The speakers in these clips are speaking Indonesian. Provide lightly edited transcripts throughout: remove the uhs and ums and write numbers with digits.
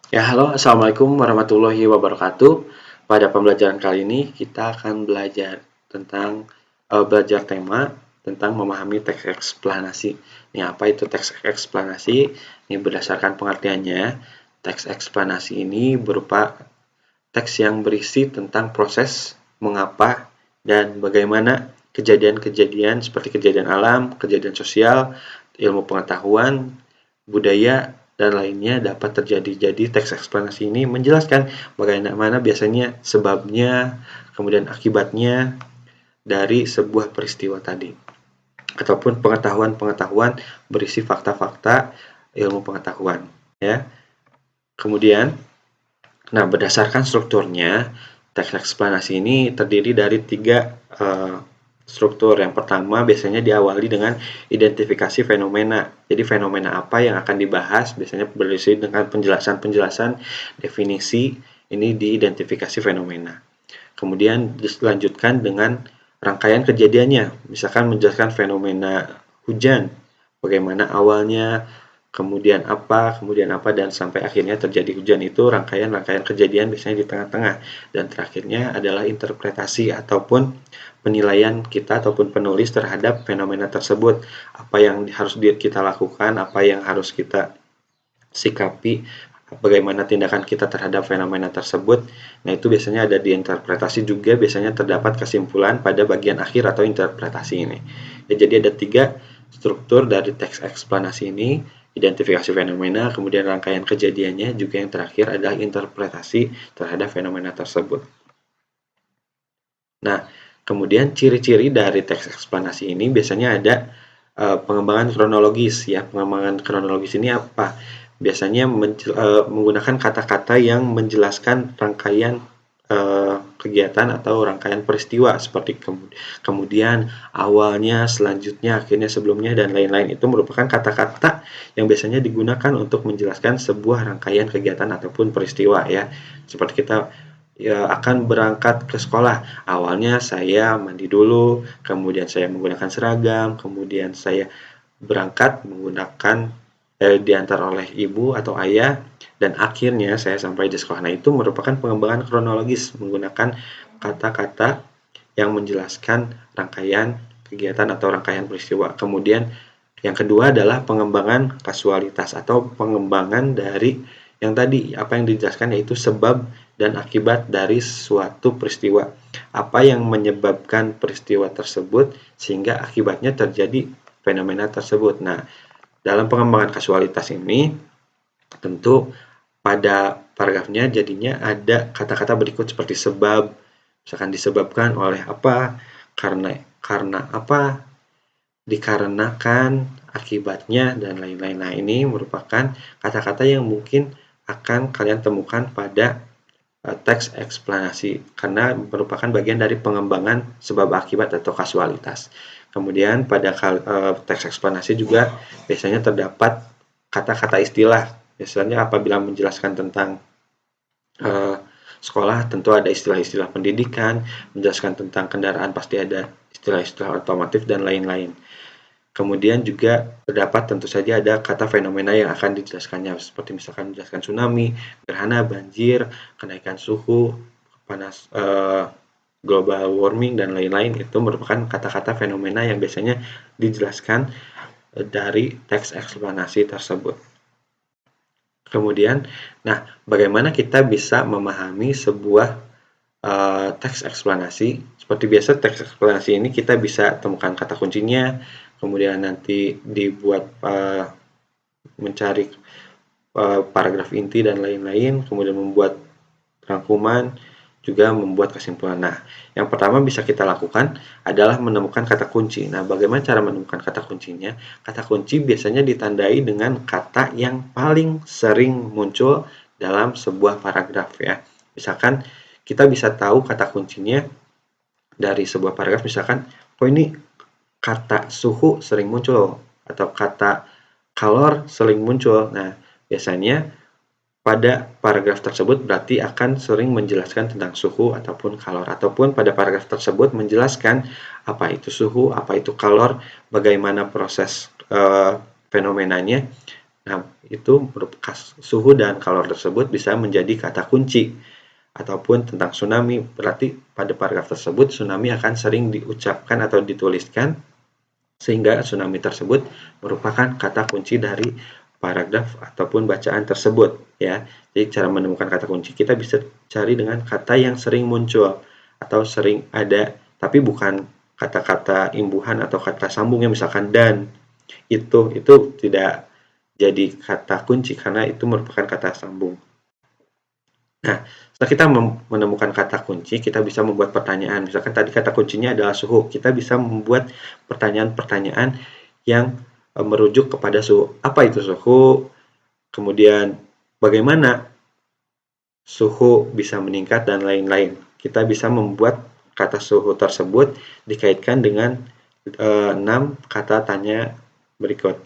Ya, halo, Assalamualaikum warahmatullahi wabarakatuh. Pada pembelajaran kali ini kita akan belajar tema tentang memahami teks eksplanasi. Ini apa itu teks eksplanasi? Ini berdasarkan pengertiannya, teks eksplanasi ini berupa teks yang berisi tentang proses mengapa dan bagaimana kejadian-kejadian seperti kejadian alam, kejadian sosial, ilmu pengetahuan, budaya, dan lainnya dapat terjadi. Jadi teks eksplanasi ini menjelaskan bagaimana biasanya sebabnya, kemudian akibatnya dari sebuah peristiwa tadi. Ataupun pengetahuan-pengetahuan berisi fakta-fakta ilmu pengetahuan. Ya. Kemudian, berdasarkan strukturnya, teks eksplanasi ini terdiri dari tiga struktur. Yang pertama biasanya diawali dengan identifikasi fenomena. Jadi fenomena apa yang akan dibahas biasanya berisi dengan penjelasan-penjelasan definisi ini diidentifikasi fenomena. Kemudian dilanjutkan dengan rangkaian kejadiannya. Misalkan menjelaskan fenomena hujan, bagaimana awalnya, kemudian apa, dan sampai akhirnya terjadi hujan. Itu rangkaian-rangkaian kejadian biasanya di tengah-tengah. Dan terakhirnya adalah interpretasi ataupun penilaian kita ataupun penulis terhadap fenomena tersebut. Apa yang harus kita lakukan, apa yang harus kita sikapi, bagaimana tindakan kita terhadap fenomena tersebut. Nah, itu biasanya ada di interpretasi juga, biasanya terdapat kesimpulan pada bagian akhir atau interpretasi ini. Ya, jadi ada tiga struktur dari teks eksplanasi ini, identifikasi fenomena, kemudian rangkaian kejadiannya, juga yang terakhir adalah interpretasi terhadap fenomena tersebut. Nah, kemudian ciri-ciri dari teks eksplanasi ini biasanya ada pengembangan kronologis ya. Pengembangan kronologis ini apa? Biasanya menggunakan kata-kata yang menjelaskan rangkaian kegiatan atau rangkaian peristiwa seperti kemudian, awalnya, selanjutnya, akhirnya, sebelumnya, dan lain-lain. Itu merupakan kata-kata yang biasanya digunakan untuk menjelaskan sebuah rangkaian kegiatan ataupun peristiwa ya. Seperti kita ya akan berangkat ke sekolah. Awalnya saya mandi dulu, kemudian saya menggunakan seragam, kemudian saya berangkat menggunakan diantar oleh ibu atau ayah, dan akhirnya saya sampai di sekolah. Nah, itu merupakan pengembangan kronologis menggunakan kata-kata yang menjelaskan rangkaian kegiatan atau rangkaian peristiwa. Kemudian yang kedua adalah pengembangan kasualitas atau pengembangan dari yang tadi, apa yang dijelaskan yaitu sebab dan akibat dari suatu peristiwa. Apa yang menyebabkan peristiwa tersebut sehingga akibatnya terjadi fenomena tersebut. Nah, dalam pengembangan kasualitas ini tentu pada paragrafnya jadinya ada kata-kata berikut seperti sebab, misalkan disebabkan oleh apa, karena apa, dikarenakan, akibatnya, dan lain-lain. Nah, ini merupakan kata-kata yang mungkin akan kalian temukan pada teks eksplanasi karena merupakan bagian dari pengembangan sebab akibat atau kasualitas. Kemudian pada teks eksplanasi juga biasanya terdapat kata-kata istilah. Biasanya apabila menjelaskan tentang sekolah tentu ada istilah-istilah pendidikan, menjelaskan tentang kendaraan pasti ada istilah-istilah otomotif dan lain-lain. Kemudian juga terdapat tentu saja ada kata fenomena yang akan dijelaskannya, seperti misalkan menjelaskan tsunami, gerhana, banjir, kenaikan suhu, panas, global warming, dan lain-lain. Itu merupakan kata-kata fenomena yang biasanya dijelaskan dari teks eksplanasi tersebut. Kemudian, bagaimana kita bisa memahami sebuah teks eksplanasi? Seperti biasa, teks eksplanasi ini kita bisa temukan kata kuncinya, kemudian nanti dibuat mencari paragraf inti dan lain-lain, kemudian membuat rangkuman, juga membuat kesimpulan. Nah, yang pertama bisa kita lakukan adalah menemukan kata kunci. Nah, bagaimana cara menemukan kata kuncinya? Kata kunci biasanya ditandai dengan kata yang paling sering muncul dalam sebuah paragraf ya. Misalkan kita bisa tahu kata kuncinya dari sebuah paragraf, misalkan, oh ini kata suhu sering muncul atau kata kalor sering muncul. Nah, biasanya pada paragraf tersebut berarti akan sering menjelaskan tentang suhu ataupun kalor, ataupun pada paragraf tersebut menjelaskan apa itu suhu, apa itu kalor, bagaimana proses fenomenanya, Nah, itu suhu dan kalor tersebut bisa menjadi kata kunci. Ataupun tentang tsunami, berarti pada paragraf tersebut tsunami akan sering diucapkan atau dituliskan sehingga tsunami tersebut merupakan kata kunci dari paragraf ataupun bacaan tersebut ya. Jadi cara menemukan kata kunci kita bisa cari dengan kata yang sering muncul atau sering ada, tapi bukan kata-kata imbuhan atau kata sambungnya misalkan dan. Itu tidak jadi kata kunci karena itu merupakan kata sambung. Nah, setelah kita menemukan kata kunci, kita bisa membuat pertanyaan. Misalkan tadi kata kuncinya adalah suhu, kita bisa membuat pertanyaan-pertanyaan yang merujuk kepada suhu. Apa itu suhu? Kemudian bagaimana suhu bisa meningkat dan lain-lain. Kita bisa membuat kata suhu tersebut dikaitkan dengan 6 kata tanya berikut.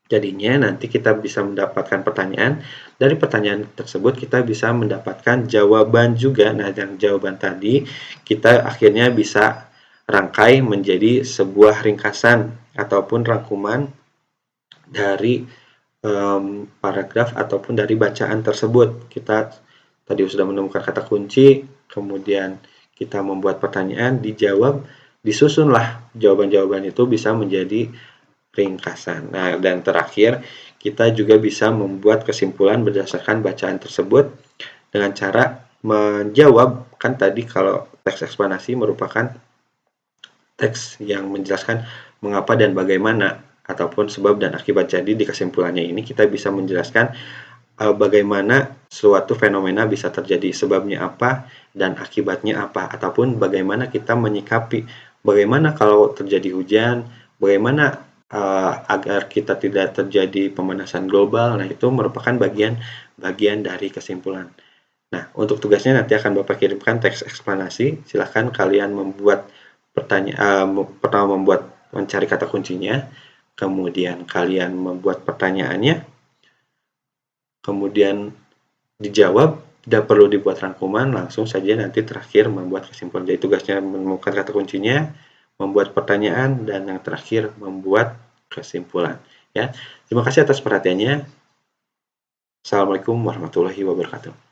Jadinya nanti kita bisa mendapatkan pertanyaan, dari pertanyaan tersebut kita bisa mendapatkan jawaban juga. Nah, yang jawaban tadi kita akhirnya bisa rangkai menjadi sebuah ringkasan ataupun rangkuman dari paragraf ataupun dari bacaan tersebut. Kita tadi sudah menemukan kata kunci, kemudian kita membuat pertanyaan, dijawab, disusunlah jawaban-jawaban itu bisa menjadi ringkasan. Nah, dan terakhir kita juga bisa membuat kesimpulan berdasarkan bacaan tersebut dengan cara menjawab. Kan tadi kalau teks eksplanasi merupakan teks yang menjelaskan mengapa dan bagaimana ataupun sebab dan akibat. Jadi di kesimpulannya ini kita bisa menjelaskan bagaimana suatu fenomena bisa terjadi, sebabnya apa dan akibatnya apa, ataupun bagaimana kita menyikapi, bagaimana kalau terjadi hujan, bagaimana agar kita tidak terjadi pemanasan global. Nah, itu merupakan bagian dari kesimpulan. Nah, untuk tugasnya nanti akan Bapak kirimkan teks eksplanasi. Silahkan kalian membuat pertama mencari kata kuncinya, kemudian kalian membuat pertanyaannya, kemudian dijawab, tidak perlu dibuat rangkuman, langsung saja nanti terakhir membuat kesimpulan. Jadi tugasnya menemukan kata kuncinya, membuat pertanyaan, dan yang terakhir membuat kesimpulan. Ya, terima kasih atas perhatiannya. Assalamualaikum warahmatullahi wabarakatuh.